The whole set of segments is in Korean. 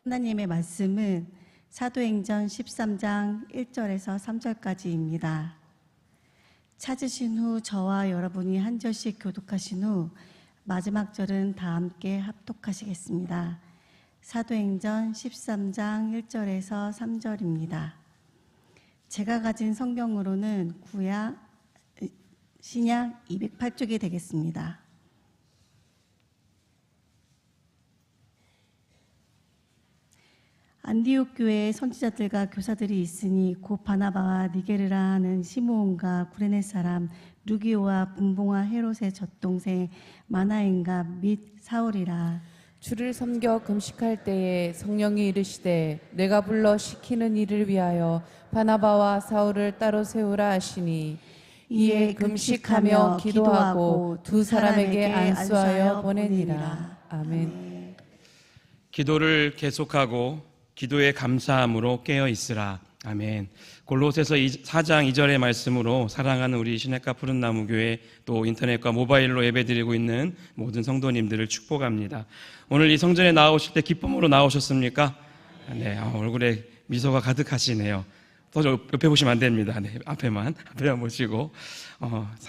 하나님의 말씀은 사도행전 13장 1절에서 3절까지입니다. 찾으신 후 저와 여러분이 한 절씩 교독하신 후 마지막 절은 다 함께 합독하시겠습니다. 사도행전 13장 1절에서 3절입니다. 제가 가진 성경으로는 신약 208쪽이 되겠습니다. 안디옥 교회에 선지자들과 교사들이 있으니 곧 바나바와 니게르라 하는 시므온과 구레네 사람 루기오와 분봉와 헤롯의 젖동생 마나엔과 및 사울이라. 주를 섬겨 금식할 때에 성령이 이르시되 내가 불러 시키는 일을 위하여 바나바와 사울을 따로 세우라 하시니 이에 금식하며 기도하고 두 사람에게 안수하여 보내니라. 아멘. 기도를 계속하고 기도에 감사함으로 깨어 있으라. 아멘. 골로새서 4장 2절의 말씀으로 사랑하는 우리 시냇가 푸른나무 교회 또 인터넷과 모바일로 예배드리고 있는 모든 성도님들을 축복합니다. 오늘 이 성전에 나오실 때 기쁨으로 나오셨습니까? 네, 얼굴에 미소가 가득하시네요. 더 옆에 보시면 안 됩니다. 네, 앞에만 보시고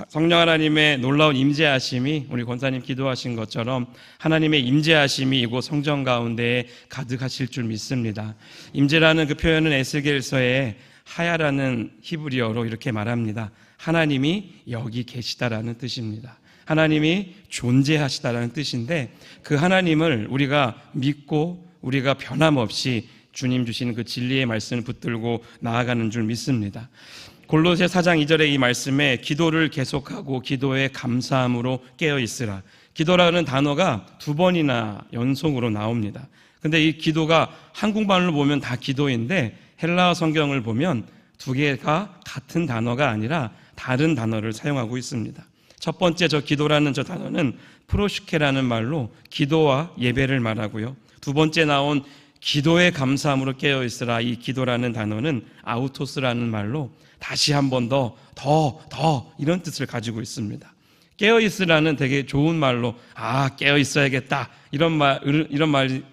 성령 하나님의 놀라운 임재하심이 우리 권사님 기도하신 것처럼 하나님의 임재하심이 이곳 성전 가운데에 가득하실 줄 믿습니다. 임재라는 그 표현은 에스겔서에 하야라는 히브리어로 이렇게 말합니다. 하나님이 여기 계시다라는 뜻입니다. 하나님이 존재하시다라는 뜻인데 그 하나님을 우리가 믿고 우리가 변함없이 주님 주시는 그 진리의 말씀을 붙들고 나아가는 줄 믿습니다. 골로새 4장 2절의 이 말씀에 기도를 계속하고 기도에 감사함으로 깨어 있으라. 기도라는 단어가 두 번이나 연속으로 나옵니다. 근데 이 기도가 한국말로 보면 다 기도인데 헬라어 성경을 보면 두 개가 같은 단어가 아니라 다른 단어를 사용하고 있습니다. 첫 번째 저 기도라는 저 단어는 프로슈케라는 말로 기도와 예배를 말하고요. 두 번째 나온 기도에 감사함으로 깨어있으라, 이 기도라는 단어는 아우토스라는 말로 다시 한 번 더 이런 뜻을 가지고 있습니다. 깨어있으라는 되게 좋은 말로 깨어있어야겠다 이런 말이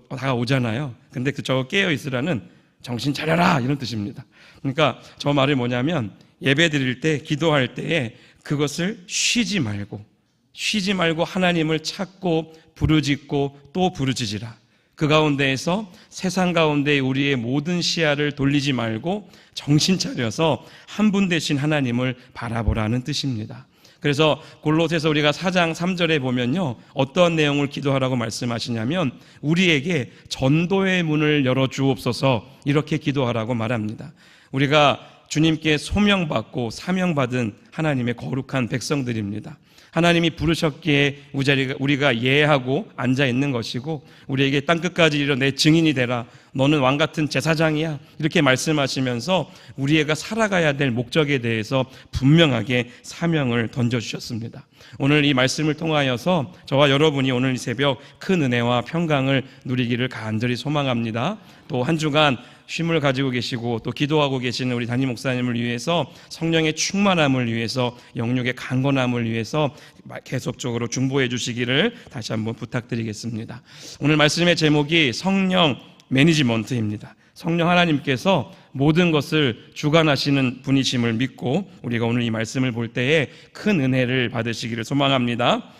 다가오잖아요. 근데 저 깨어있으라는 정신 차려라 이런 뜻입니다. 그러니까 저 말이 뭐냐면 예배 드릴 때 기도할 때에 그것을 쉬지 말고 하나님을 찾고 부르짖고 또 부르짖으라. 그 가운데에서 세상 가운데 우리의 모든 시야를 돌리지 말고 정신 차려서 한 분 되신 하나님을 바라보라는 뜻입니다. 그래서 골로새서 우리가 4장 3절에 보면요, 어떤 내용을 기도하라고 말씀하시냐면 우리에게 전도의 문을 열어주옵소서 이렇게 기도하라고 말합니다. 우리가 주님께 소명받고 사명받은 하나님의 거룩한 백성들입니다. 하나님이 부르셨기에 우리가 예하고 앉아있는 것이고 우리에게 땅끝까지 이르러 내 증인이 되라, 너는 왕같은 제사장이야 이렇게 말씀하시면서 우리가 살아가야 될 목적에 대해서 분명하게 사명을 던져주셨습니다. 오늘 이 말씀을 통하여서 저와 여러분이 오늘 이 새벽 큰 은혜와 평강을 누리기를 간절히 소망합니다. 또 한 주간 쉼을 가지고 계시고 또 기도하고 계시는 우리 담임 목사님을 위해서 성령의 충만함을 위해서 영육의 강건함을 위해서 계속적으로 중보해 주시기를 다시 한번 부탁드리겠습니다. 오늘 말씀의 제목이 성령 매니지먼트입니다. 성령 하나님께서 모든 것을 주관하시는 분이심을 믿고 우리가 오늘 이 말씀을 볼 때에 큰 은혜를 받으시기를 소망합니다.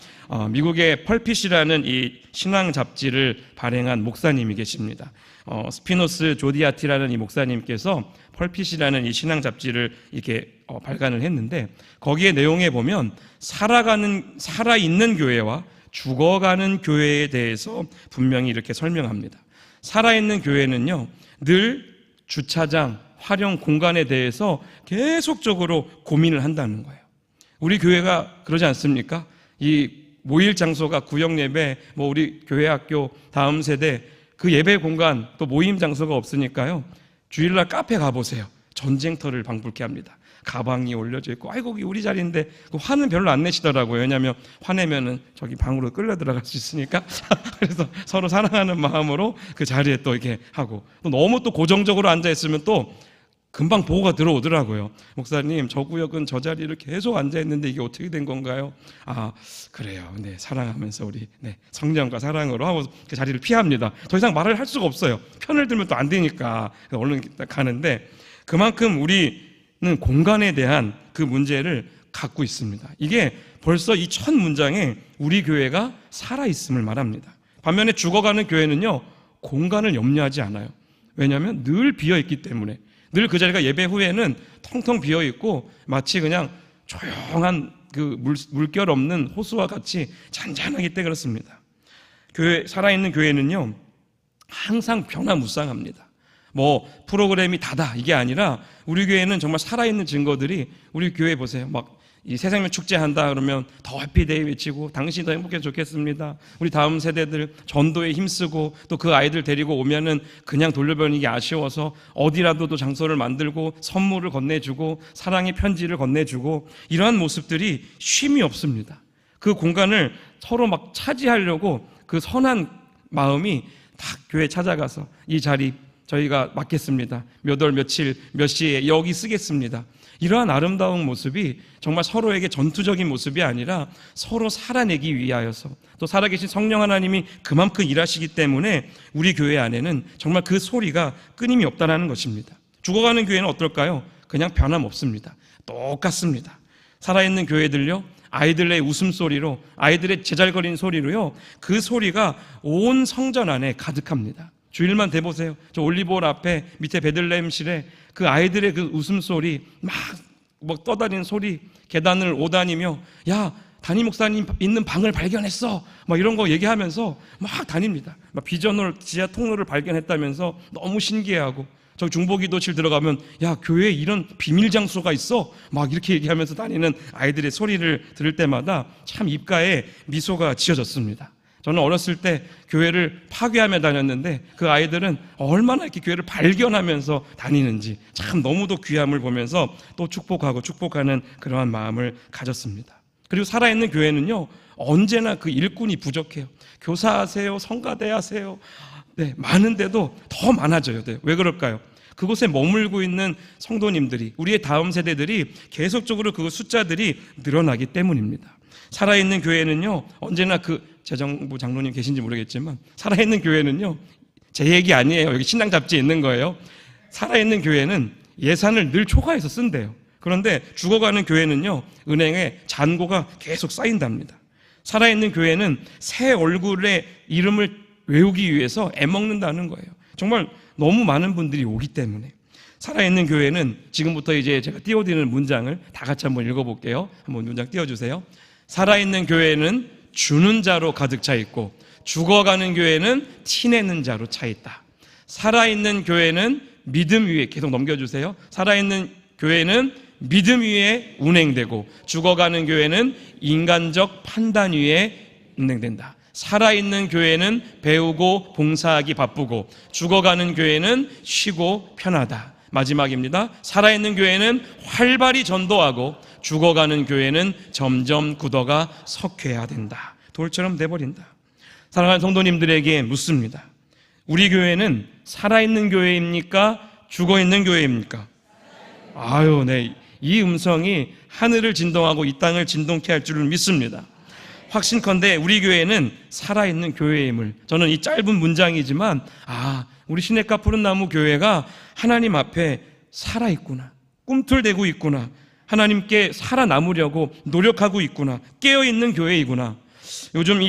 미국의 펄핏이라는 이 신앙 잡지를 발행한 목사님이 계십니다. 스피노스 조디아티라는 이 목사님께서 펄핏이라는 이 신앙 잡지를 이렇게 발간을 했는데 거기에 내용에 보면 살아있는 교회와 죽어가는 교회에 대해서 분명히 이렇게 설명합니다. 살아있는 교회는요, 늘 주차장, 활용 공간에 대해서 계속적으로 고민을 한다는 거예요. 우리 교회가 그러지 않습니까? 이 모일 장소가 구역 예배, 우리 교회 학교 다음 세대 그 예배 공간 또 모임 장소가 없으니까요, 주일날 카페 가보세요. 전쟁터를 방불케 합니다. 가방이 올려져 있고 아이고 거기 우리 자리인데 화는 별로 안 내시더라고요. 왜냐하면 화내면은 저기 방으로 끌려 들어갈 수 있으니까 그래서 서로 사랑하는 마음으로 그 자리에 또 이렇게 하고 또 너무 또 고정적으로 앉아 있으면 또 금방 보고가 들어오더라고요. 목사님, 저 구역은 저 자리를 계속 앉아있는데 이게 어떻게 된 건가요? 아, 그래요. 네, 사랑하면서 우리 성령과 사랑으로 하고 그 자리를 피합니다. 더 이상 말을 할 수가 없어요. 편을 들면 또 안 되니까 얼른 가는데, 그만큼 우리는 공간에 대한 그 문제를 갖고 있습니다. 이게 벌써 이 첫 문장에 우리 교회가 살아있음을 말합니다. 반면에 죽어가는 교회는요, 공간을 염려하지 않아요. 왜냐하면 늘 비어있기 때문에. 늘 그 자리가 예배 후에는 텅텅 비어있고 마치 그냥 조용한 그 물결 없는 호수와 같이 잔잔하기 때문에 그렇습니다. 살아있는 교회는요, 항상 변화무쌍합니다. 뭐 프로그램이 다다 이게 아니라 우리 교회는 정말 살아있는 증거들이, 우리 교회 보세요. 막 이 새생명 축제한다 그러면 더 해피데이 외치고 당신이 더 행복해서 좋겠습니다. 우리 다음 세대들 전도에 힘쓰고 또 그 아이들 데리고 오면은 그냥 돌려보내기 아쉬워서 어디라도 또 장소를 만들고 선물을 건네주고 사랑의 편지를 건네주고, 이러한 모습들이 쉼이 없습니다. 그 공간을 서로 막 차지하려고 그 선한 마음이 다 교회에 찾아가서 이 자리 저희가 맡겠습니다. 몇 월 며칠 몇 시에 여기 쓰겠습니다. 이러한 아름다운 모습이 정말 서로에게 전투적인 모습이 아니라 서로 살아내기 위하여서, 또 살아계신 성령 하나님이 그만큼 일하시기 때문에 우리 교회 안에는 정말 그 소리가 끊임이 없다는 것입니다. 죽어가는 교회는 어떨까요? 그냥 변함없습니다. 똑같습니다. 살아있는 교회들요, 아이들의 웃음소리로, 아이들의 제잘거리는 소리로요, 그 소리가 온 성전 안에 가득합니다. 주일만 돼보세요. 저 올리브홀 앞에 밑에 베들레헴실에 그 아이들의 그 웃음소리, 막 떠다니는 소리, 계단을 오다니며 야, 담임 목사님 있는 방을 발견했어, 막 이런 거 얘기하면서 막 다닙니다. 막 비전홀 지하 통로를 발견했다면서 너무 신기해하고, 저 중보기도실 들어가면 야, 교회에 이런 비밀 장소가 있어, 막 이렇게 얘기하면서 다니는 아이들의 소리를 들을 때마다 참 입가에 미소가 지어졌습니다. 저는 어렸을 때 교회를 파괴하며 다녔는데 그 아이들은 얼마나 이렇게 교회를 발견하면서 다니는지 참 너무도 귀함을 보면서 또 축복하는 그러한 마음을 가졌습니다. 그리고 살아있는 교회는요, 언제나 그 일꾼이 부족해요. 교사하세요, 성가대 하세요, 많은데도 더 많아져야 돼요. 왜 그럴까요? 그곳에 머물고 있는 성도님들이, 우리의 다음 세대들이 계속적으로 그 숫자들이 늘어나기 때문입니다. 살아있는 교회는요, 언제나 재정부 장로님 계신지 모르겠지만, 살아있는 교회는요, 제 얘기 아니에요. 여기 신앙 잡지에 있는 거예요. 살아있는 교회는 예산을 늘 초과해서 쓴대요. 그런데 죽어가는 교회는요, 은행에 잔고가 계속 쌓인답니다. 살아있는 교회는 새 얼굴의 이름을 외우기 위해서 애먹는다는 거예요. 정말 너무 많은 분들이 오기 때문에. 살아있는 교회는 지금부터 이제 제가 띄워드리는 문장을 다 같이 한번 읽어볼게요. 한번 문장 띄워주세요. 살아있는 교회는 주는 자로 가득 차 있고 죽어가는 교회는 티내는 자로 차 있다. 살아있는 교회는 믿음 위에, 계속 넘겨주세요. 살아있는 교회는 믿음 위에 운행되고 죽어가는 교회는 인간적 판단 위에 운행된다. 살아있는 교회는 배우고 봉사하기 바쁘고 죽어가는 교회는 쉬고 편하다. 마지막입니다. 살아있는 교회는 활발히 전도하고 죽어가는 교회는 점점 굳어가 석회화된다. 돌처럼 돼버린다. 사랑하는 성도님들에게 묻습니다. 우리 교회는 살아있는 교회입니까? 죽어있는 교회입니까? 아유, 이 음성이 하늘을 진동하고 이 땅을 진동케 할 줄을 믿습니다. 확신컨대 우리 교회는 살아있는 교회임을, 저는 이 짧은 문장이지만 우리 시냇가 푸른나무 교회가 하나님 앞에 살아있구나, 꿈틀대고 있구나, 하나님께 살아남으려고 노력하고 있구나, 깨어있는 교회이구나. 요즘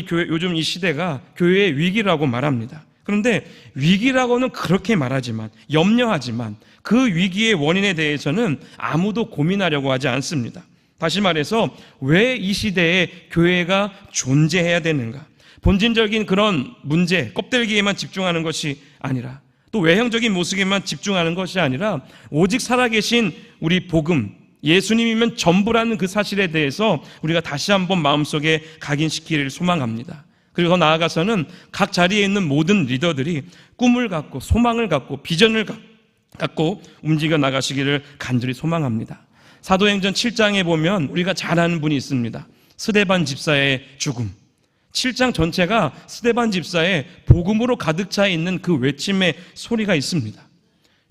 이 시대가 교회의 위기라고 말합니다. 그런데 위기라고는 그렇게 말하지만, 염려하지만 그 위기의 원인에 대해서는 아무도 고민하려고 하지 않습니다. 다시 말해서 왜 이 시대에 교회가 존재해야 되는가? 본질적인 그런 문제, 껍데기에만 집중하는 것이 아니라, 또 외형적인 모습에만 집중하는 것이 아니라, 오직 살아계신 우리 복음, 예수님이면 전부라는 그 사실에 대해서 우리가 다시 한번 마음속에 각인시키기를 소망합니다. 그리고 더 나아가서는 각 자리에 있는 모든 리더들이 꿈을 갖고 소망을 갖고 비전을 갖고 움직여 나가시기를 간절히 소망합니다. 사도행전 7장에 보면 우리가 잘 아는 분이 있습니다. 스데반 집사의 죽음. 7장 전체가 스데반 집사의 복음으로 가득 차 있는 그 외침의 소리가 있습니다.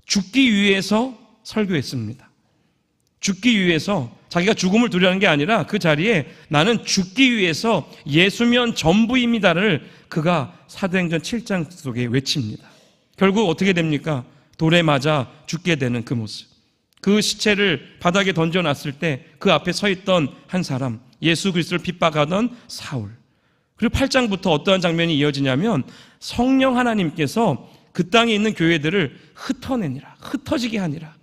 죽기 위해서 설교했습니다. 죽기 위해서, 자기가 죽음을 두려는 게 아니라 그 자리에 나는 죽기 위해서 예수면 전부입니다를 그가 사도행전 7장 속에 외칩니다. 결국 어떻게 됩니까? 돌에 맞아 죽게 되는 그 모습. 그 시체를 바닥에 던져놨을 때 그 앞에 서 있던 한 사람, 예수 그리스도를 핍박하던 사울. 그리고 8장부터 어떠한 장면이 이어지냐면 성령 하나님께서 그 땅에 있는 교회들을 흩어내니라, 흩어지게 하니라.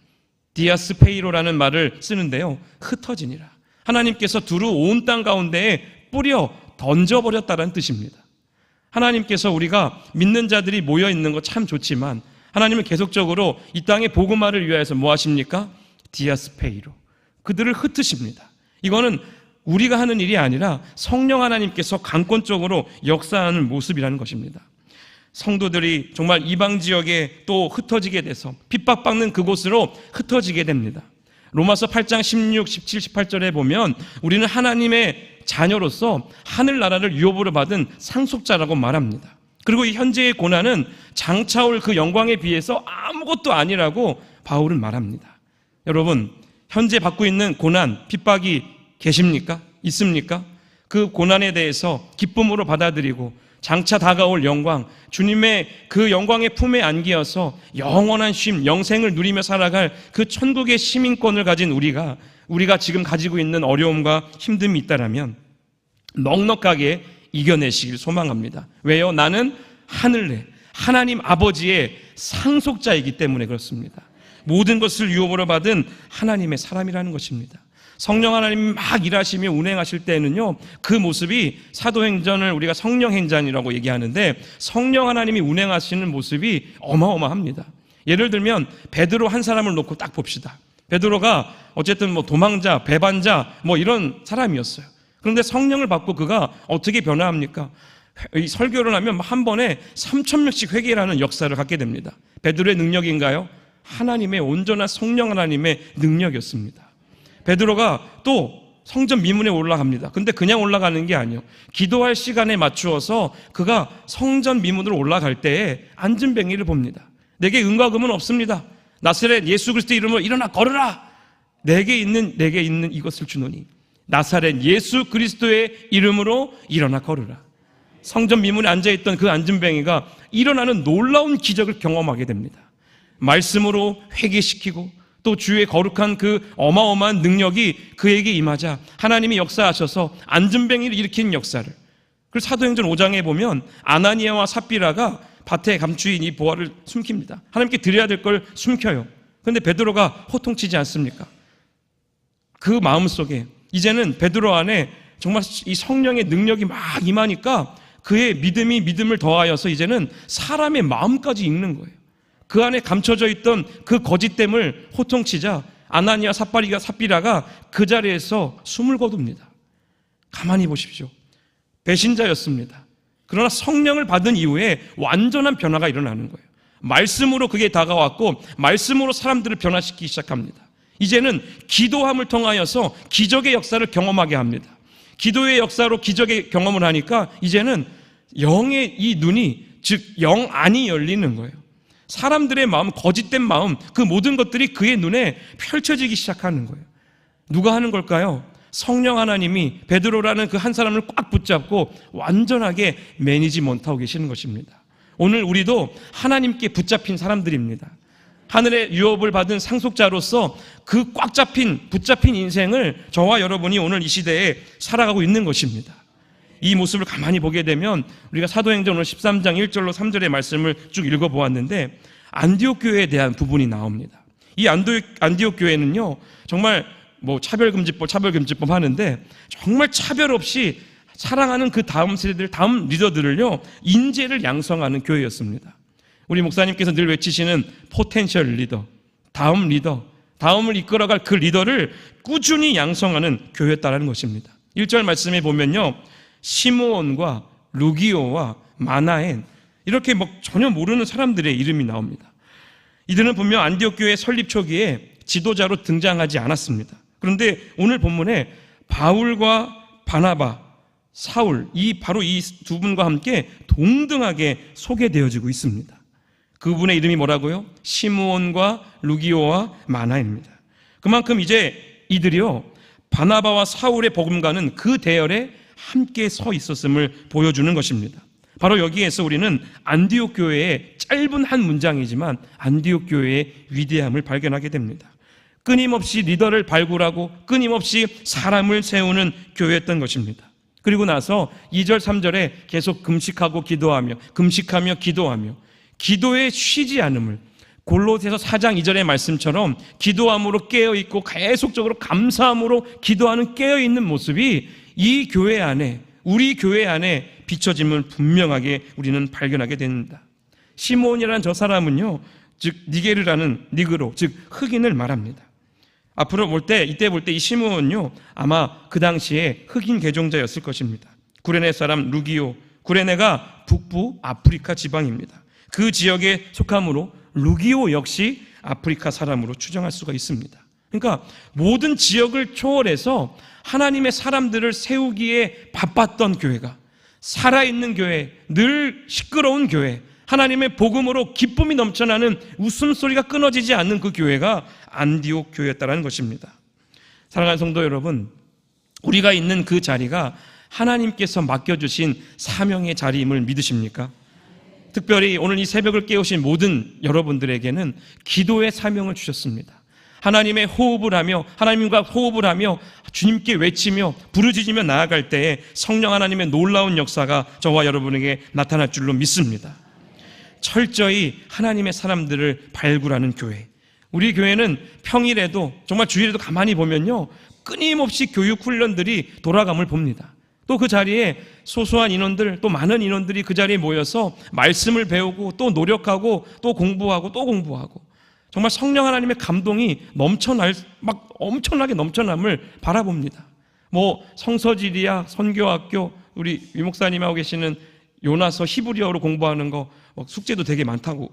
디아스페이로라는 말을 쓰는데요, 흩어지니라. 하나님께서 두루 온 땅 가운데에 뿌려 던져버렸다는 뜻입니다. 하나님께서 우리가 믿는 자들이 모여 있는 거 참 좋지만 하나님은 계속적으로 이 땅의 복음화를 위하여서 뭐 하십니까? 디아스페이로. 그들을 흩으십니다. 이거는 우리가 하는 일이 아니라 성령 하나님께서 강권적으로 역사하는 모습이라는 것입니다. 성도들이 정말 이방 지역에 또 흩어지게 돼서 핍박받는 그곳으로 흩어지게 됩니다. 로마서 8장 16, 17, 18절에 보면 우리는 하나님의 자녀로서 하늘나라를 유업으로 받은 상속자라고 말합니다. 그리고 이 현재의 고난은 장차올 그 영광에 비해서 아무것도 아니라고 바울은 말합니다. 여러분, 현재 받고 있는 고난, 핍박이 계십니까? 있습니까? 그 고난에 대해서 기쁨으로 받아들이고 장차 다가올 영광, 주님의 그 영광의 품에 안기어서 영원한 쉼, 영생을 누리며 살아갈 그 천국의 시민권을 가진 우리가 지금 가지고 있는 어려움과 힘듦이 있다라면 넉넉하게 이겨내시길 소망합니다. 왜요? 나는 하늘내 하나님 아버지의 상속자이기 때문에 그렇습니다. 모든 것을 유업으로 받은 하나님의 사람이라는 것입니다. 성령 하나님이 막 일하시며 운행하실 때는요, 그 모습이 사도행전을 우리가 성령행전이라고 얘기하는데 성령 하나님이 운행하시는 모습이 어마어마합니다. 예를 들면 베드로 한 사람을 놓고 딱 봅시다. 베드로가 어쨌든 뭐 도망자, 배반자 뭐 이런 사람이었어요. 그런데 성령을 받고 그가 어떻게 변화합니까? 이 설교를 하면 한 번에 3,000명씩 회개라는 역사를 갖게 됩니다. 베드로의 능력인가요? 하나님의 온전한 성령 하나님의 능력이었습니다. 베드로가 또 성전 미문에 올라갑니다. 근데 그냥 올라가는 게 아니에요. 기도할 시간에 맞추어서 그가 성전 미문으로 올라갈 때에 안진뱅이를 봅니다. 내게 은과 금은 없습니다. 나사렛 예수 그리스도 이름으로 일어나 걸으라. 내게 있는 이것을 주노니 나사렛 예수 그리스도의 이름으로 일어나 걸으라. 성전 미문에 앉아있던 그 안진뱅이가 일어나는 놀라운 기적을 경험하게 됩니다. 말씀으로 회개시키고 또 주의 거룩한 그 어마어마한 능력이 그에게 임하자 하나님이 역사하셔서 안진뱅이를 일으킨 역사를, 그리고 사도행전 5장에 보면 아나니아와 삽비라가 밭에 감추인 이 보화를 숨깁니다. 하나님께 드려야 될 걸 숨겨요. 그런데 베드로가 호통치지 않습니까? 그 마음속에 이제는 베드로 안에 정말 이 성령의 능력이 막 임하니까 그의 믿음이 믿음을 더하여서 이제는 사람의 마음까지 읽는 거예요. 그 안에 감춰져 있던 그 거짓됨을 호통치자 아나니아 삽비라가 그 자리에서 숨을 거둡니다. 가만히 보십시오. 배신자였습니다. 그러나 성령을 받은 이후에 완전한 변화가 일어나는 거예요. 말씀으로 그게 다가왔고 말씀으로 사람들을 변화시키기 시작합니다. 이제는 기도함을 통하여서 기적의 역사를 경험하게 합니다. 기도의 역사로 기적의 경험을 하니까 이제는 영의 이 눈이, 즉 영안이 열리는 거예요. 사람들의 마음, 거짓된 마음, 그 모든 것들이 그의 눈에 펼쳐지기 시작하는 거예요. 누가 하는 걸까요? 성령 하나님이 베드로라는 그 한 사람을 꽉 붙잡고 완전하게 매니지먼트하고 계시는 것입니다. 오늘 우리도 하나님께 붙잡힌 사람들입니다. 하늘의 유업을 받은 상속자로서 그 꽉 잡힌, 붙잡힌 인생을 저와 여러분이 오늘 이 시대에 살아가고 있는 것입니다. 이 모습을 가만히 보게 되면 우리가 사도행전 오늘 13장 1절로 3절의 말씀을 쭉 읽어보았는데 안디옥 교회에 대한 부분이 나옵니다. 이 안디옥 교회는요, 정말 뭐 차별금지법 하는데 정말 차별 없이 사랑하는 그 다음 세대들, 다음 리더들을요, 인재를 양성하는 교회였습니다. 우리 목사님께서 늘 외치시는 포텐셜 리더, 다음 리더, 다음을 이끌어갈 그 리더를 꾸준히 양성하는 교회였다는 것입니다. 1절 말씀에 보면요, 시므온과 루기오와 마나엔, 이렇게 뭐 전혀 모르는 사람들의 이름이 나옵니다. 이들은 분명 안디옥 교회 설립 초기에 지도자로 등장하지 않았습니다. 그런데 오늘 본문에 바울과 바나바, 사울, 바로 이 두 분과 함께 동등하게 소개되어지고 있습니다. 그분의 이름이 뭐라고요? 시므온과 루기오와 마나입니다. 그만큼 이제 이들이요, 바나바와 사울의 복음과는 그 대열에 함께 서 있었음을 보여주는 것입니다. 바로 여기에서 우리는 안디옥 교회의 짧은 한 문장이지만 안디옥 교회의 위대함을 발견하게 됩니다. 끊임없이 리더를 발굴하고 끊임없이 사람을 세우는 교회였던 것입니다. 그리고 나서 2절 3절에 계속 금식하고 기도하며 기도에 쉬지 않음을, 골로새서 4장 2절의 말씀처럼 기도함으로 깨어있고 계속적으로 감사함으로 기도하는 깨어있는 모습이 이 교회 안에, 우리 교회 안에 비춰짐을 분명하게 우리는 발견하게 됩니다. 시므온이라는 저 사람은요, 즉 니게르라는 니그로, 즉 흑인을 말합니다. 앞으로 이때 볼 때 이 시므온은요, 아마 그 당시에 흑인 개종자였을 것입니다. 구레네 사람 루기오, 구레네가 북부 아프리카 지방입니다. 그 지역에 속함으로 루기오 역시 아프리카 사람으로 추정할 수가 있습니다. 그러니까 모든 지역을 초월해서 하나님의 사람들을 세우기에 바빴던 교회가, 살아있는 교회, 늘 시끄러운 교회, 하나님의 복음으로 기쁨이 넘쳐나는 웃음소리가 끊어지지 않는 그 교회가 안디옥 교회였다는 것입니다. 사랑하는 성도 여러분, 우리가 있는 그 자리가 하나님께서 맡겨주신 사명의 자리임을 믿으십니까? 특별히 오늘 이 새벽을 깨우신 모든 여러분들에게는 기도의 사명을 주셨습니다. 하나님의 호흡을 하며, 하나님과 호흡을 하며 주님께 외치며 부르짖으며 나아갈 때에 성령 하나님의 놀라운 역사가 저와 여러분에게 나타날 줄로 믿습니다. 철저히 하나님의 사람들을 발굴하는 교회. 우리 교회는 평일에도, 정말 주일에도 가만히 보면요, 끊임없이 교육 훈련들이 돌아감을 봅니다. 또 그 자리에 소소한 인원들, 또 많은 인원들이 그 자리에 모여서 말씀을 배우고 또 노력하고 또 공부하고 또 공부하고, 정말 성령 하나님의 감동이 엄청나게 넘쳐남을 바라봅니다. 성서지리야, 선교학교, 우리 위 목사님하고 계시는 요나서 히브리어로 공부하는 거 숙제도 되게 많다고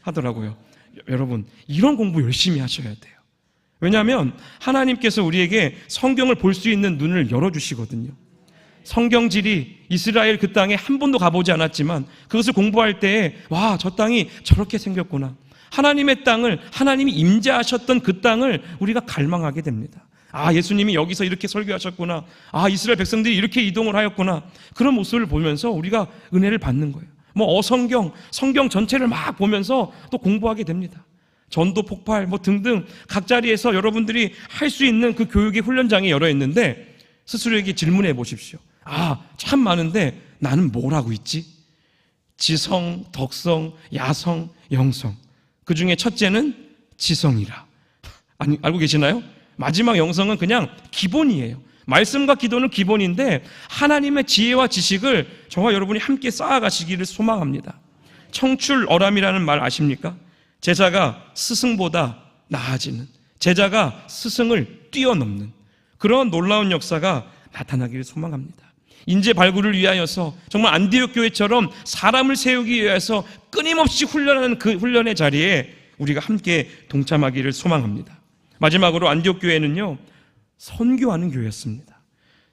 하더라고요. 여러분, 이런 공부 열심히 하셔야 돼요. 왜냐하면 하나님께서 우리에게 성경을 볼 수 있는 눈을 열어주시거든요. 성경지리, 이스라엘 그 땅에 한 번도 가보지 않았지만 그것을 공부할 때에 와, 저 땅이 저렇게 생겼구나, 하나님의 땅을, 하나님이 임재하셨던 그 땅을 우리가 갈망하게 됩니다. 아, 예수님이 여기서 이렇게 설교하셨구나, 아, 이스라엘 백성들이 이렇게 이동을 하였구나, 그런 모습을 보면서 우리가 은혜를 받는 거예요. 성경 전체를 막 보면서 또 공부하게 됩니다. 전도 폭발 등등 각 자리에서 여러분들이 할 수 있는 그 교육의 훈련장이 여러 있는데 스스로에게 질문해 보십시오. 아, 참 많은데 나는 뭘 하고 있지? 지성, 덕성, 야성, 영성. 그 중에 첫째는 지성이라. 아니, 알고 계시나요? 마지막 영성은 그냥 기본이에요. 말씀과 기도는 기본인데 하나님의 지혜와 지식을 저와 여러분이 함께 쌓아가시기를 소망합니다. 청출어람이라는 말 아십니까? 제자가 스승보다 나아지는, 제자가 스승을 뛰어넘는 그런 놀라운 역사가 나타나기를 소망합니다. 인재 발굴을 위하여서 정말 안디옥 교회처럼 사람을 세우기 위해서 끊임없이 훈련하는 그 훈련의 자리에 우리가 함께 동참하기를 소망합니다. 마지막으로 안디옥 교회는요, 선교하는 교회였습니다.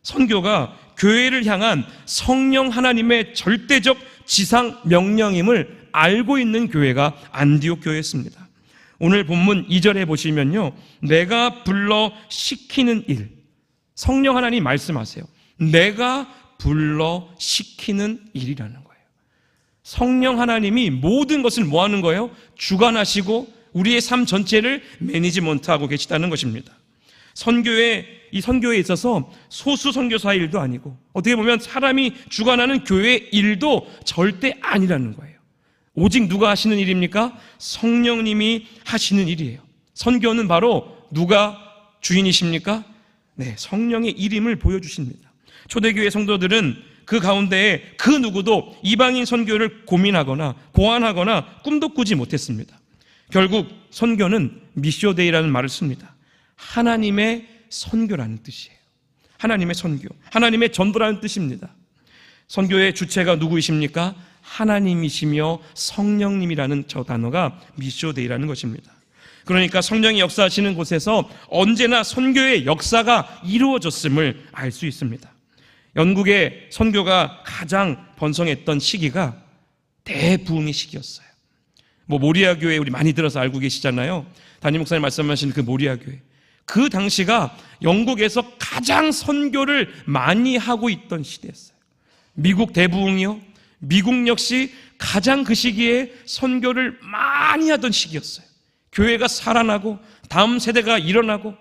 선교가 교회를 향한 성령 하나님의 절대적 지상 명령임을 알고 있는 교회가 안디옥 교회였습니다. 오늘 본문 2절에 보시면요, 내가 불러 시키는 일, 성령 하나님이 말씀하세요. 내가 불러 시키는 일이라는 거예요. 성령 하나님이 모든 것을 뭐 하는 거예요? 주관하시고 우리의 삶 전체를 매니지먼트하고 계시다는 것입니다. 이 선교에 있어서 소수 선교사 일도 아니고, 어떻게 보면 사람이 주관하는 교회 일도 절대 아니라는 거예요. 오직 누가 하시는 일입니까? 성령님이 하시는 일이에요. 선교는 바로 누가 주인이십니까? 네, 성령의 일임을 보여주십니다. 초대교회 성도들은 그 가운데에 그 누구도 이방인 선교를 고민하거나 고안하거나 꿈도 꾸지 못했습니다. 결국 선교는 미쇼데이라는 말을 씁니다. 하나님의 선교라는 뜻이에요. 하나님의 선교, 하나님의 전도라는 뜻입니다. 선교의 주체가 누구이십니까? 하나님이시며 성령님이라는 저 단어가 미쇼데이라는 것입니다. 그러니까 성령이 역사하시는 곳에서 언제나 선교의 역사가 이루어졌음을 알 수 있습니다. 영국의 선교가 가장 번성했던 시기가 대부흥의 시기였어요. 모리아 교회 우리 많이 들어서 알고 계시잖아요. 담임 목사님 말씀하신 그 모리아 교회. 그 당시가 영국에서 가장 선교를 많이 하고 있던 시대였어요. 미국 대부흥이요. 미국 역시 가장 그 시기에 선교를 많이 하던 시기였어요. 교회가 살아나고 다음 세대가 일어나고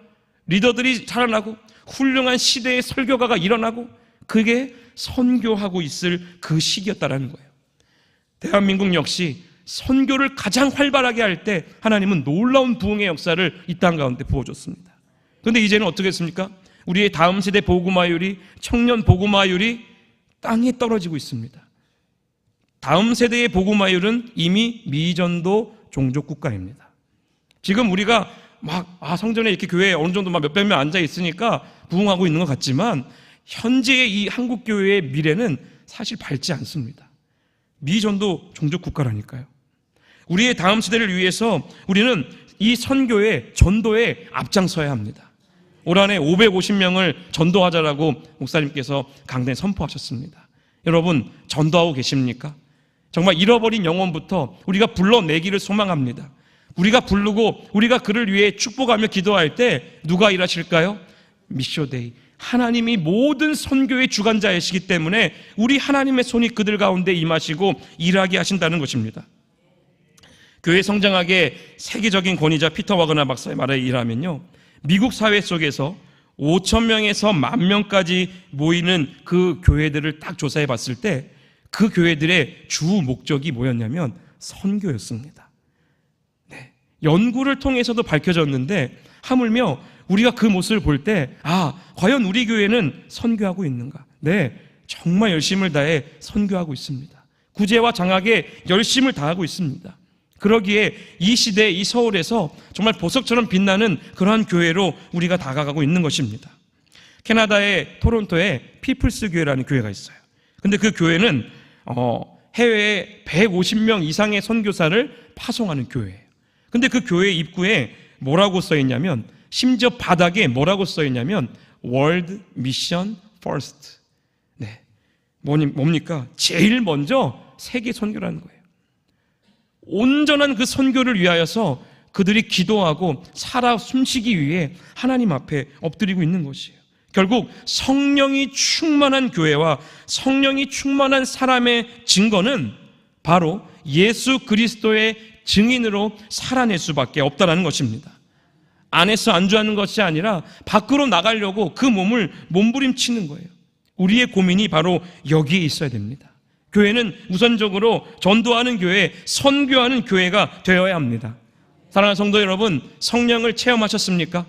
리더들이 살아나고 훌륭한 시대의 설교가가 일어나고 그게 선교하고 있을 그 시기였다라는 거예요. 대한민국 역시 선교를 가장 활발하게 할 때 하나님은 놀라운 부흥의 역사를 이 땅 가운데 부어줬습니다. 그런데 이제는 어떻게 했습니까? 우리의 다음 세대 복음화율이, 청년 복음화율이 땅에 떨어지고 있습니다. 다음 세대의 복음화율은 이미 미전도 종족 국가입니다. 지금 우리가 성전에 이렇게 교회에 어느 정도 몇백 명 앉아 있으니까 부흥하고 있는 것 같지만 현재의 이 한국 교회의 미래는 사실 밝지 않습니다. 미전도 종족 국가라니까요. 우리의 다음 세대를 위해서 우리는 이 선교의 전도에 앞장서야 합니다. 올 한해 550명을 전도하자라고 목사님께서 강단에 선포하셨습니다. 여러분 전도하고 계십니까? 정말 잃어버린 영혼부터 우리가 불러내기를 소망합니다. 우리가 부르고 우리가 그를 위해 축복하며 기도할 때 누가 일하실까요? 미쇼데이. 하나님이 모든 선교의 주관자이시기 때문에 우리 하나님의 손이 그들 가운데 임하시고 일하게 하신다는 것입니다. 교회 성장학의 세계적인 권위자 피터 와그너 박사의 말에 의하면요, 미국 사회 속에서 5,000명에서 10,000명까지 모이는 그 교회들을 딱 조사해 봤을 때 그 교회들의 주 목적이 뭐였냐면 선교였습니다. 네. 연구를 통해서도 밝혀졌는데 하물며 우리가 그 모습을 볼 때 과연 우리 교회는 선교하고 있는가? 네, 정말 열심을 다해 선교하고 있습니다. 구제와 장학에 열심을 다하고 있습니다. 그러기에 이 시대, 이 서울에서 정말 보석처럼 빛나는 그러한 교회로 우리가 다가가고 있는 것입니다. 캐나다의 토론토에 피플스 교회라는 교회가 있어요. 근데 그 교회는 해외에 150명 이상의 선교사를 파송하는 교회예요. 근데 그 교회 입구에 뭐라고 써 있냐면, 심지어 바닥에 뭐라고 써 있냐면 World Mission First. 네, 뭡니까? 제일 먼저 세계 선교라는 거예요. 온전한 그 선교를 위하여서 그들이 기도하고 살아 숨쉬기 위해 하나님 앞에 엎드리고 있는 것이에요. 결국 성령이 충만한 교회와 성령이 충만한 사람의 증거는 바로 예수 그리스도의 증인으로 살아낼 수밖에 없다는 것입니다. 안에서 안주하는 것이 아니라 밖으로 나가려고 그 몸을 몸부림치는 거예요. 우리의 고민이 바로 여기에 있어야 됩니다. 교회는 우선적으로 전도하는 교회, 선교하는 교회가 되어야 합니다. 사랑하는 성도 여러분, 성령을 체험하셨습니까?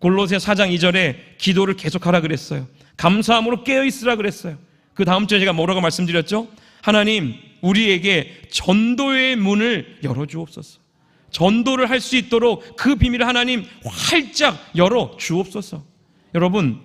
골로새 4장 2절에 기도를 계속하라 그랬어요. 감사함으로 깨어있으라 그랬어요. 그 다음 주에 제가 뭐라고 말씀드렸죠? 하나님, 우리에게 전도의 문을 열어주옵소서. 전도를 할 수 있도록 그 비밀을 하나님 활짝 열어 주옵소서. 여러분,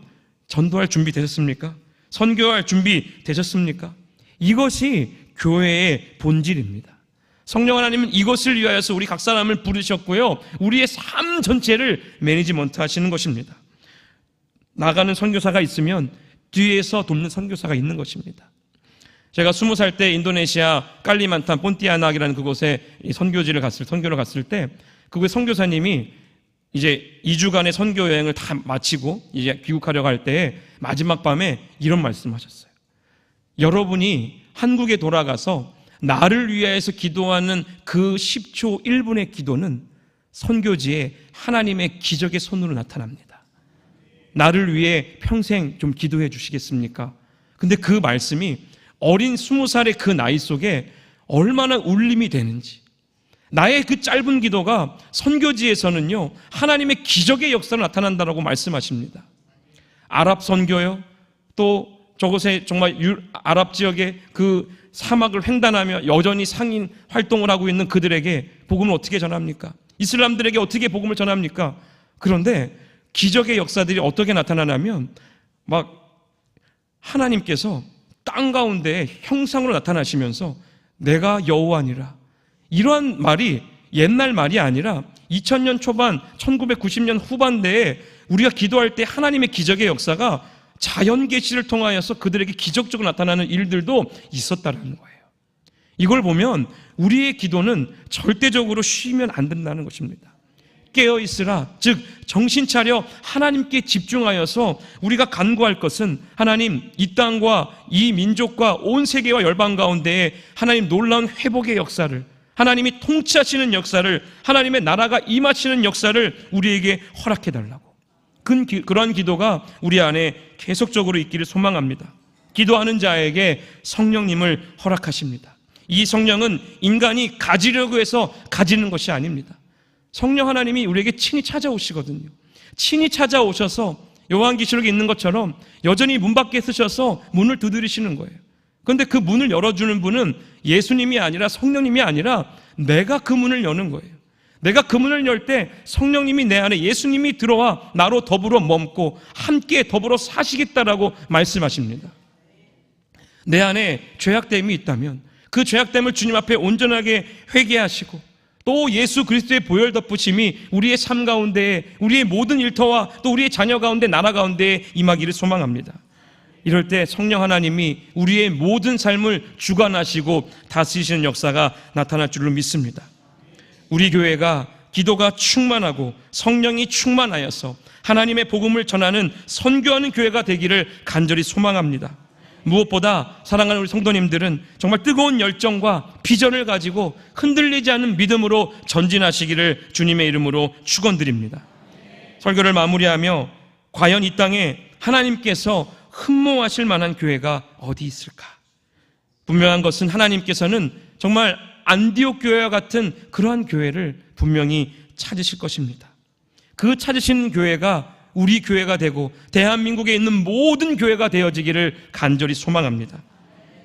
전도할 준비 되셨습니까? 선교할 준비 되셨습니까? 이것이 교회의 본질입니다. 성령 하나님은 이것을 위하여서 우리 각 사람을 부르셨고요, 우리의 삶 전체를 매니지먼트 하시는 것입니다. 나가는 선교사가 있으면 뒤에서 돕는 선교사가 있는 것입니다. 제가 20살 때 인도네시아 깔리만탄 폰티아낙이라는 그곳에 선교를 갔을 때 그곳의 선교사님이 이제 2주간의 선교 여행을 다 마치고 이제 귀국하려고 할 때 마지막 밤에 이런 말씀하셨어요. 여러분이 한국에 돌아가서 나를 위하여서 기도하는 그 10초 1분의 기도는 선교지에 하나님의 기적의 손으로 나타납니다. 나를 위해 평생 좀 기도해 주시겠습니까? 근데 그 말씀이 어린 20살의 그 나이 속에 얼마나 울림이 되는지, 나의 그 짧은 기도가 선교지에서는요 하나님의 기적의 역사로 나타난다라고 말씀하십니다. 아랍 선교요, 또 저곳에 정말 아랍 지역의 그 사막을 횡단하며 여전히 상인 활동을 하고 있는 그들에게 복음을 어떻게 전합니까? 이슬람들에게 어떻게 복음을 전합니까? 그런데 기적의 역사들이 어떻게 나타나냐면 막 하나님께서 땅 가운데 형상으로 나타나시면서 내가 여호와니라, 이러한 말이 옛날 말이 아니라 2000년 초반 1990년 후반대에 우리가 기도할 때 하나님의 기적의 역사가 자연 계시를 통하여서 그들에게 기적적으로 나타나는 일들도 있었다는 거예요. 이걸 보면 우리의 기도는 절대적으로 쉬면 안 된다는 것입니다. 깨어 있으라, 즉 정신 차려 하나님께 집중하여서 우리가 간구할 것은 하나님, 이 땅과 이 민족과 온 세계와 열방 가운데에 하나님 놀라운 회복의 역사를, 하나님이 통치하시는 역사를, 하나님의 나라가 임하시는 역사를 우리에게 허락해달라고. 그러한 기도가 우리 안에 계속적으로 있기를 소망합니다. 기도하는 자에게 성령님을 허락하십니다. 이 성령은 인간이 가지려고 해서 가지는 것이 아닙니다. 성령 하나님이 우리에게 친히 찾아오시거든요. 친히 찾아오셔서 요한계시록에 있는 것처럼 여전히 문 밖에 서셔서 문을 두드리시는 거예요. 그런데 그 문을 열어주는 분은 예수님이 아니라 성령님이 아니라 내가 그 문을 여는 거예요. 내가 그 문을 열 때 성령님이 내 안에, 예수님이 들어와 나로 더불어 머물고 함께 더불어 사시겠다라고 말씀하십니다. 내 안에 죄악됨이 있다면 그 죄악됨을 주님 앞에 온전하게 회개하시고, 또 예수 그리스도의 보혈 덮으심이 우리의 삶 가운데에, 우리의 모든 일터와 또 우리의 자녀 가운데, 나라 가운데에 임하기를 소망합니다. 이럴 때 성령 하나님이 우리의 모든 삶을 주관하시고 다스리시는 역사가 나타날 줄로 믿습니다. 우리 교회가 기도가 충만하고 성령이 충만하여서 하나님의 복음을 전하는, 선교하는 교회가 되기를 간절히 소망합니다. 무엇보다 사랑하는 우리 성도님들은 정말 뜨거운 열정과 비전을 가지고 흔들리지 않는 믿음으로 전진하시기를 주님의 이름으로 축원드립니다. 설교를 마무리하며, 과연 이 땅에 하나님께서 흠모하실 만한 교회가 어디 있을까? 분명한 것은 하나님께서는 정말 안디옥 교회와 같은 그러한 교회를 분명히 찾으실 것입니다. 그 찾으신 교회가 우리 교회가 되고 대한민국에 있는 모든 교회가 되어지기를 간절히 소망합니다.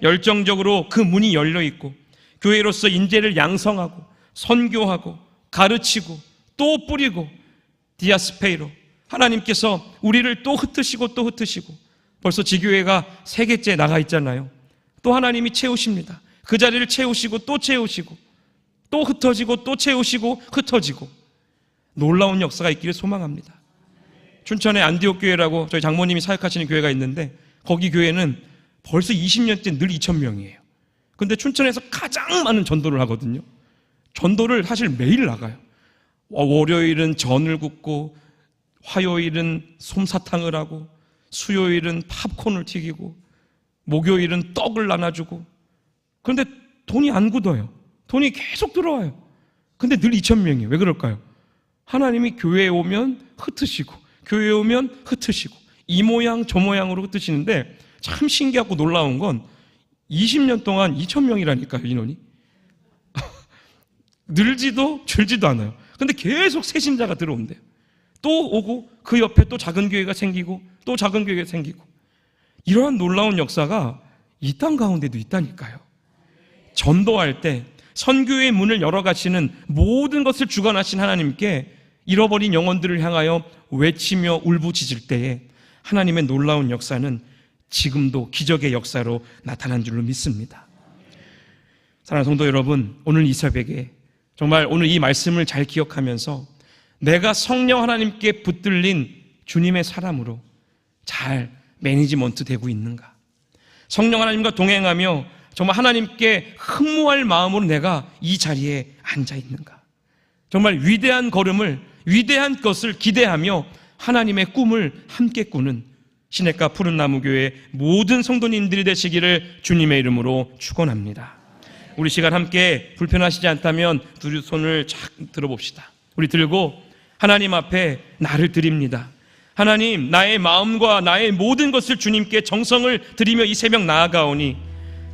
열정적으로 그 문이 열려 있고 교회로서 인재를 양성하고 선교하고 가르치고 또 뿌리고 디아스페이로 하나님께서 우리를 또 흩으시고 또 흩으시고, 벌써 지교회가 3개째 나가 있잖아요. 또 하나님이 채우십니다. 그 자리를 채우시고 또 채우시고 또 흩어지고 또 채우시고 흩어지고, 놀라운 역사가 있기를 소망합니다. 춘천에 안디옥 교회라고 저희 장모님이 사역하시는 교회가 있는데, 거기 교회는 벌써 20년째 늘 2,000명이에요. 근데 춘천에서 가장 많은 전도를 하거든요. 전도를 사실 매일 나가요. 월요일은 전을 굽고, 화요일은 솜사탕을 하고, 수요일은 팝콘을 튀기고, 목요일은 떡을 나눠주고. 그런데 돈이 안 굳어요. 돈이 계속 들어와요. 근데 늘 2,000명이에요. 왜 그럴까요? 하나님이 교회에 오면 흩으시고, 교회에 오면 흩으시고, 이 모양 저 모양으로 흩으시는데, 참 신기하고 놀라운 건 20년 동안 2,000명이라니까요, 인원이. 늘지도 줄지도 않아요. 근데 계속 새 신자가 들어온대요. 또 오고, 그 옆에 또 작은 교회가 생기고, 또 작은 교회가 생기고. 이러한 놀라운 역사가 이 땅 가운데도 있다니까요. 전도할 때 선교의 문을 열어가시는, 모든 것을 주관하신 하나님께 잃어버린 영혼들을 향하여 외치며 울부짖을 때에 하나님의 놀라운 역사는 지금도 기적의 역사로 나타난 줄로 믿습니다. 사랑하는 성도 여러분, 오늘 이 새벽에 정말 오늘 이 말씀을 잘 기억하면서 내가 성령 하나님께 붙들린 주님의 사람으로 잘 매니지먼트 되고 있는가? 성령 하나님과 동행하며 정말 하나님께 흠모할 마음으로 내가 이 자리에 앉아 있는가? 정말 위대한 걸음을, 위대한 것을 기대하며 하나님의 꿈을 함께 꾸는 시냇가 푸른나무교회 모든 성도님들이 되시기를 주님의 이름으로 축원합니다. 우리 시간 함께 불편하시지 않다면 두 손을 착 들어봅시다. 우리 들고 하나님 앞에 나를 드립니다. 하나님, 나의 마음과 나의 모든 것을 주님께 정성을 드리며 이 새벽 나아가오니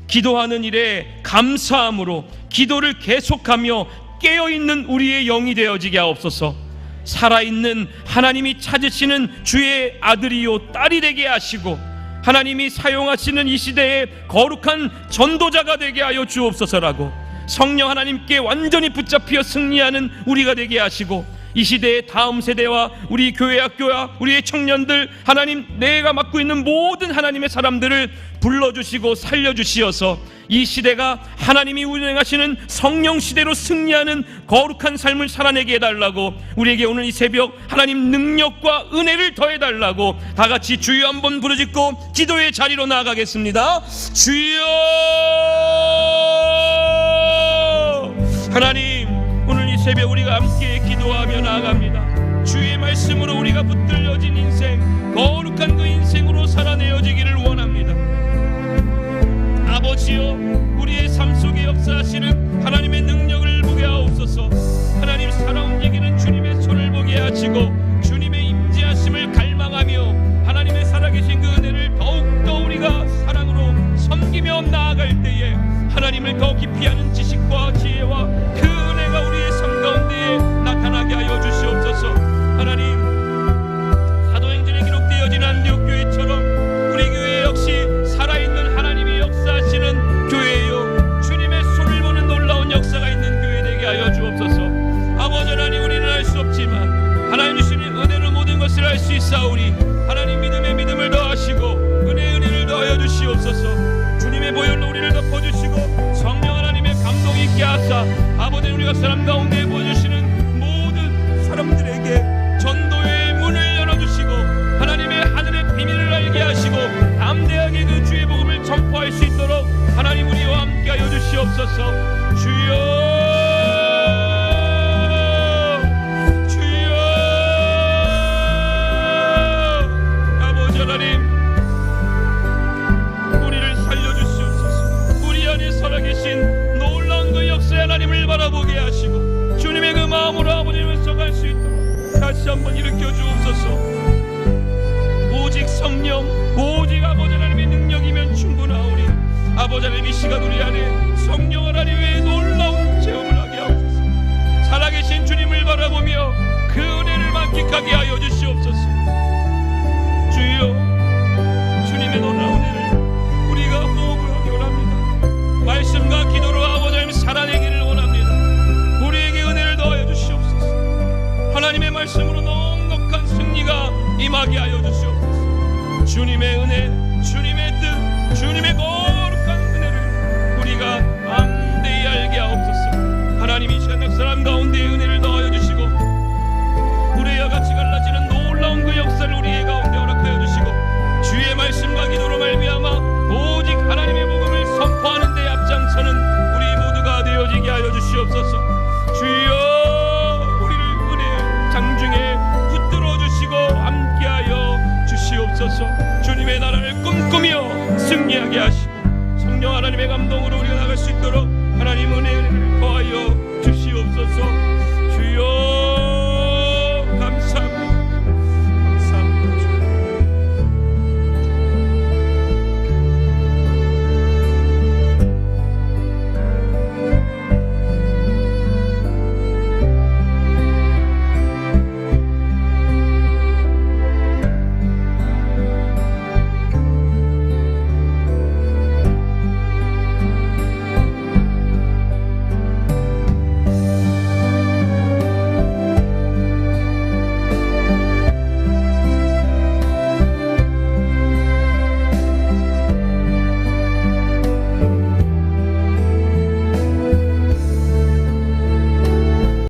기도하는 일에 감사함으로 기도를 계속하며 깨어있는 우리의 영이 되어지게 하옵소서. 살아있는 하나님이 찾으시는 주의 아들이요 딸이 되게 하시고 하나님이 사용하시는 이 시대에 거룩한 전도자가 되게 하여 주옵소서라고, 성령 하나님께 완전히 붙잡혀 승리하는 우리가 되게 하시고, 이 시대의 다음 세대와 우리 교회 학교와 우리의 청년들, 하나님 내가 맡고 있는 모든 하나님의 사람들을 불러주시고 살려주시어서 이 시대가 하나님이 운행하시는 성령 시대로 승리하는 거룩한 삶을 살아내게 해달라고, 우리에게 오늘 이 새벽 하나님 능력과 은혜를 더해달라고 다 같이 주여 한번 부르짖고 기도의 자리로 나아가겠습니다. 주여! 하나님, 오늘 이 새벽 우리가 함께 기도하며 나아갑니다. 주의 말씀으로 우리가 붙들려진 인생, 거룩한 그 인생으로 살아내어지기를 원합니다. 아버지여, 우리의 삶 속에 역사하시는 하나님의 능력을 보게 하옵소서. 하나님, 살아 움직이는 주님의 손을 보게 하시고 주님의 임재하심을 갈망하며 하나님의 살아계신 그 은혜를 더욱더 우리가 사랑으로 섬기며 나아갈 때에 하나님을 더 깊이 아는 지식과 지혜와 그 은혜가 우리의 삶 가운데에 나타나게 하여 주시옵소서. 하나님, 사도행전에 기록되어진 안디옥 교회처럼 우리 교회 역시 살아있는 하나님이 역사하시는 교회요, 주님의 손을 보는 놀라운 역사가 있는 교회 되게 하여 주옵소서. 아버지 하나님, 우리는 알 수 없지만 하나님 주시는 은혜로 모든 것을 할 수 있사오니 하나님 믿음에 믿음을 더하시고 은혜에 은혜를 더하여 주시옵소서. 주님의 보혈로 우리를 덮어주시고 성령 하나님의 감동 있게 하사 아버지 우리가 사람 가운데 보여주시는 모든 사람들에게 전도의 문을 열어주시고 하나님의 하늘의 비밀을 알게 하시고 담대하게 그 주의 복음을 전파할 수 있도록 하나님 우리와 함께 하여 주시옵소서. 주여, 하나님, 우리를 살려주시옵소서. 우리 안에 살아계신 놀라운 그 역사의 하나님을 바라보게 하시고 주님의 그 마음으로 아버지를 써갈 수 있도록 다시 한번 일으켜 주옵소서. 오직 성령, 오직 아버지 하나님의 능력이면 충분하오니 아버지 하나님, 이 시간 우리 안에 성령 하나님의 놀라운 체험을 하게 하옵소서. 살아계신 주님을 바라보며 그 은혜를 만끽하게 하여 주시옵소서. 주여, 주님의 놀라운 은혜를 우리가 호흡을 하기 원합니다. 말씀과 기도로 아버지 하나님 살아내기를 원합니다. 우리에게 은혜를 더하여 주시옵소서. 하나님의 말씀으로 넉넉한 승리가 임하게 하여 주시옵소서. 주님의 은혜, 주님의 뜻, 주님의 거룩한 은혜를 우리가 담대히 알게 하옵소서. 하나님이 이 시간 사람 가운데 은혜를 더하여 주시고 우리와 같이 갈라지는 놀라운 그 역사를 우리의 가운데 허락하여 주시고 주의 말씀과 기도로 말미암아 오직 하나님의 복음을 선포하는 데 앞장서는 우리 모두가 되어지게 하여 주시옵소서. 주여, 우리를 은혜 장중에 붙들어 주시고 함께하여 주시옵소서. 주님의 나라를 꿈꾸며 승리하게 하시고 성령 하나님의 감동으로 우리가 나갈 수 있도록 하나님 은혜를 더하여 주시옵소서.